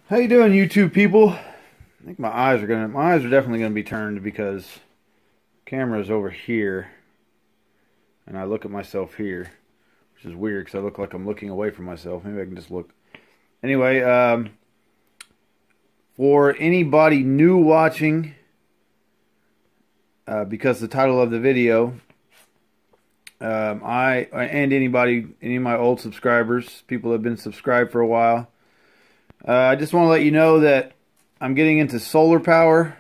How you doing, YouTube people? I think my eyes are definitely gonna be turned because the camera is over here and I look at myself here, which is weird because I look like I'm looking away from myself. Maybe I can just look. Anyway, for anybody new watching, because the title of the video, any of my old subscribers, people that have been subscribed for a while, I just want to let you know that I'm getting into solar power.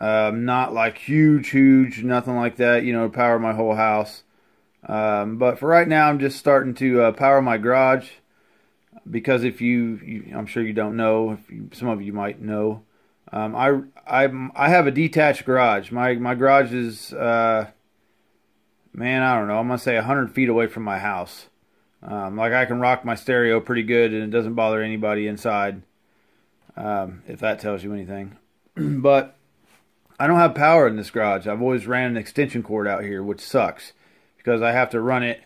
Not like huge, nothing like that, to power my whole house. But for right now, I'm just starting to power my garage. Because if I'm sure you don't know, some of you might know, I have a detached garage. My garage is, man, I don't know, I'm gonna say 100 feet away from my house. Like I can rock my stereo pretty good and it doesn't bother anybody inside, if that tells you anything. But I don't have power in this garage. I've always ran an extension cord out here, which sucks because I have to run it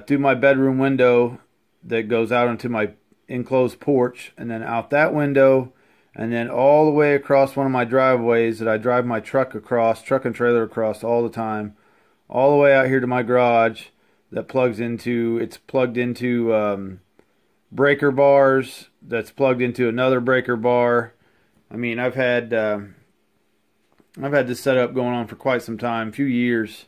through my bedroom window that goes out onto my enclosed porch, and then out that window, and then all the way across one of my driveways that I drive my truck and trailer across all the time, all the way out here to my garage. That plugged into breaker bars. That's plugged into another breaker bar. I mean, I've had this setup going on for quite some time, a few years.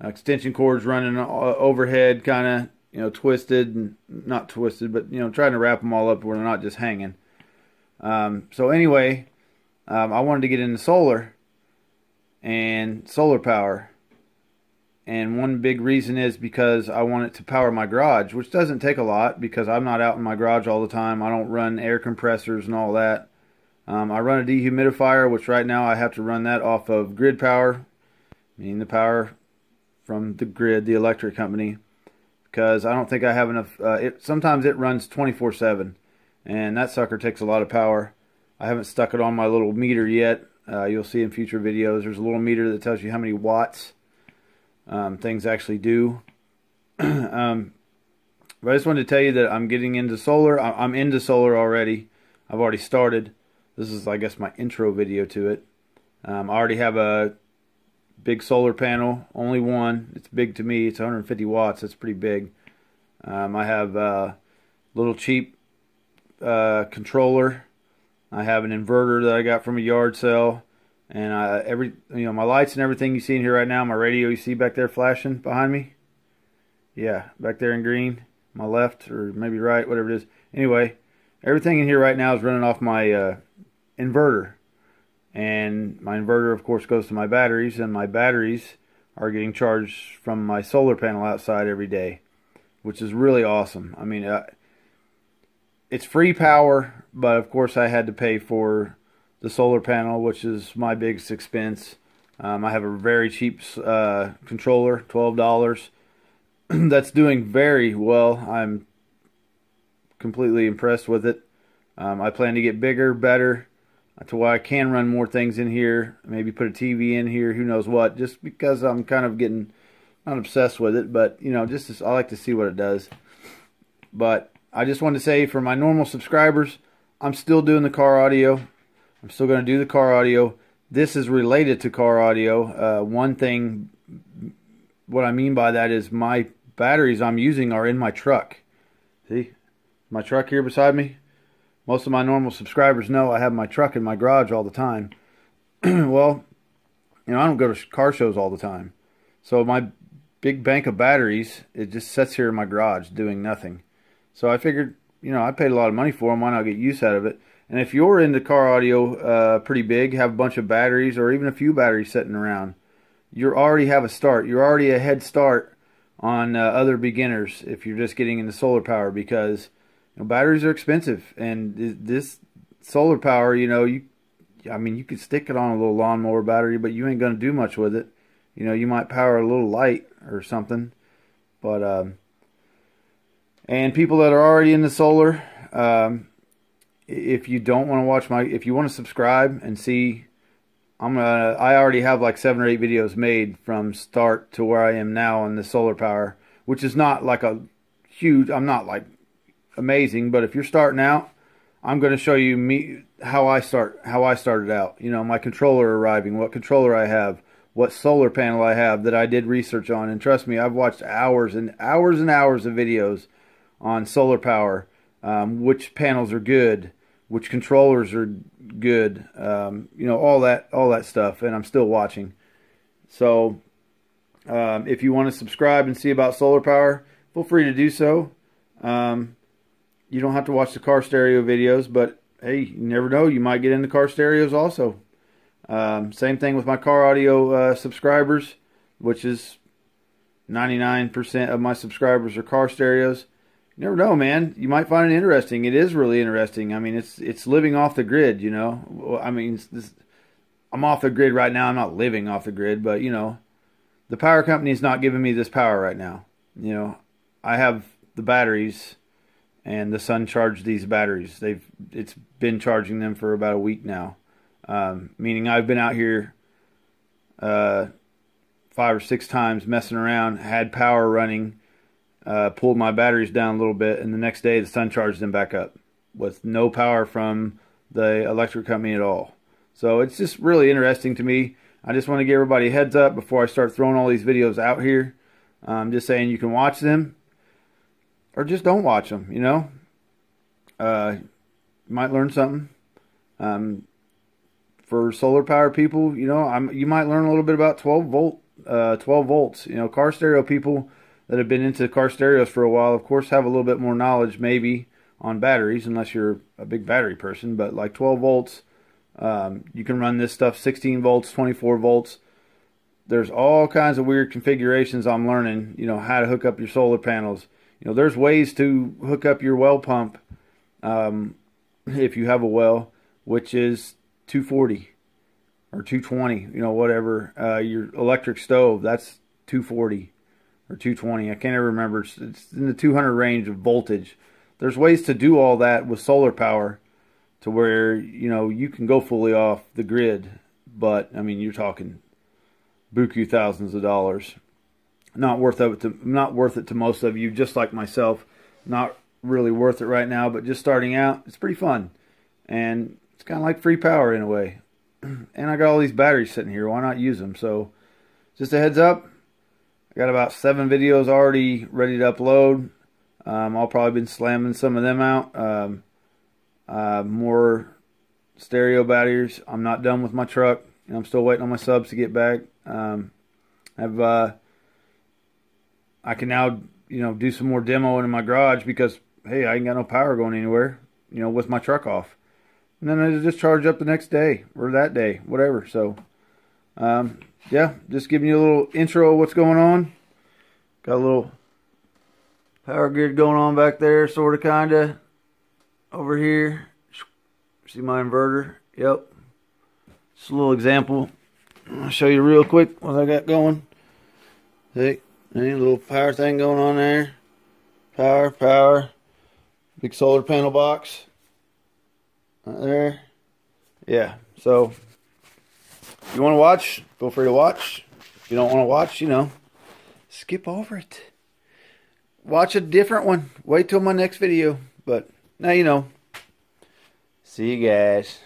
Extension cords running overhead, kind of twisted, and not twisted, but trying to wrap them all up where they're not just hanging. So anyway, I wanted to get into solar and solar power. And one big reason is because I want it to power my garage, which doesn't take a lot because I'm not out in my garage all the time. I don't run air compressors and all that. I run a dehumidifier, which right now I have to run that off of grid power, meaning the power from the grid, the electric company, because I don't think I have enough. Sometimes it runs 24/7, and that sucker takes a lot of power. I haven't stuck it on my little meter yet. You'll see in future videos. There's a little meter that tells you how many watts things actually do. But I just wanted to tell you that I'm getting into solar. I'm into solar already. I've already started. This is, I guess, my intro video to it. I already have a big solar panel, only one. It's big to me. It's 150 watts. That's pretty big. I have a little cheap controller. I have an inverter that I got from a yard sale. And my lights and everything you see in here right now, my radio you see back there flashing behind me. Yeah, back there in green, my left or maybe right, whatever it is. Anyway, everything in here right now is running off my inverter. And my inverter, of course, goes to my batteries, and my batteries are getting charged from my solar panel outside every day, which is really awesome. I mean, it's free power, but of course I had to pay for the solar panel, which is my biggest expense. I have a very cheap controller, $12. That's doing very well. I'm completely impressed with it. I plan to get bigger, better, to where I can run more things in here. Maybe put a TV in here, who knows what, just because I'm kind of getting, not obsessed with it, but I like to see what it does. But I just wanted to say, for my normal subscribers, I'm still doing the car audio. I'm still going to do the car audio. This is related to car audio. One thing, what I mean by that is my batteries I'm using are in my truck. See? My truck here beside me? Most of my normal subscribers know I have my truck in my garage all the time. Well, I don't go to car shows all the time. So my big bank of batteries, it just sits here in my garage doing nothing. So I figured, I paid a lot of money for them. Why not get use out of it? And if you're into car audio pretty big, have a bunch of batteries or even a few batteries sitting around, you already have a start. You're already a head start on other beginners if you're just getting into solar power, because batteries are expensive. And this solar power, you could stick it on a little lawnmower battery, but you ain't going to do much with it. You might power a little light or something. But and people that are already into solar, if you don't want to watch if you want to subscribe and see, I already have like 7 or 8 videos made from start to where I am now on the solar power, which is not like a huge, I'm not like amazing, but if you're starting out, I'm going to show you how I started out. You know, my controller arriving, what controller I have, what solar panel I have that I did research on. And trust me, I've watched hours and hours and hours of videos on solar power, which panels are good, which controllers are good, you know, all that stuff. And I'm still watching. So if you want to subscribe and see about solar power, feel free to do so. You don't have to watch the car stereo videos, but hey, you never know, you might get into car stereos also. Same thing with my car audio subscribers, which is 99% of my subscribers are car stereos. You never know, man. You might find it interesting. It is really interesting. I mean, it's living off the grid, you know. I mean, I'm off the grid right now. I'm not living off the grid, but, you know, the power company is not giving me this power right now. You know, I have the batteries, and the sun charged these batteries. It's been charging them for about a week now. Meaning I've been out here 5 or 6 times messing around, had power running, pulled my batteries down a little bit, and the next day the sun charged them back up with no power from the electric company at all. So it's just really interesting to me. I just want to give everybody a heads up before I start throwing all these videos out here. I'm just saying you can watch them, or just don't watch them, you know. You might learn something. For solar power people, you know, you might learn a little bit about 12 volts. You know, car stereo people that have been into car stereos for a while, of course, have a little bit more knowledge maybe on batteries, unless you're a big battery person. But like 12 volts, you can run this stuff 16 volts, 24 volts. There's all kinds of weird configurations I'm learning, you know, how to hook up your solar panels. You know, there's ways to hook up your well pump, if you have a well, which is 240 or 220, you know, whatever. Your electric stove, that's 240 or 220. I can't ever remember. It's in the 200 range of voltage. There's ways to do all that with solar power to where, you know, you can go fully off the grid. But, I mean, you're talking buku thousands of dollars. Not worth it to most of you, just like myself. Not really worth it right now, but just starting out, it's pretty fun. And it's kind of like free power in a way. And I got all these batteries sitting here. Why not use them? So, just a heads up. I got about 7 videos already ready to upload. I'll probably been slamming some of them out. More stereo batteries. I'm not done with my truck. I'm still waiting on my subs to get back. I can now, you know, do some more demoing in my garage because, hey, I ain't got no power going anywhere, you know, with my truck off. And then I just charge up the next day or that day, whatever. So, yeah, just giving you a little intro of what's going on. Got a little power grid going on back there, sort of, kind of, over here. See my inverter? Yep. Just a little example. I'll show you real quick what I got going. See? Any little power thing going on there. Power. Big solar panel box. Right there. Yeah, so if you want to watch, feel free to watch. If you don't want to watch, you know, skip over it. Watch a different one. Wait till my next video. But now you know. See you guys.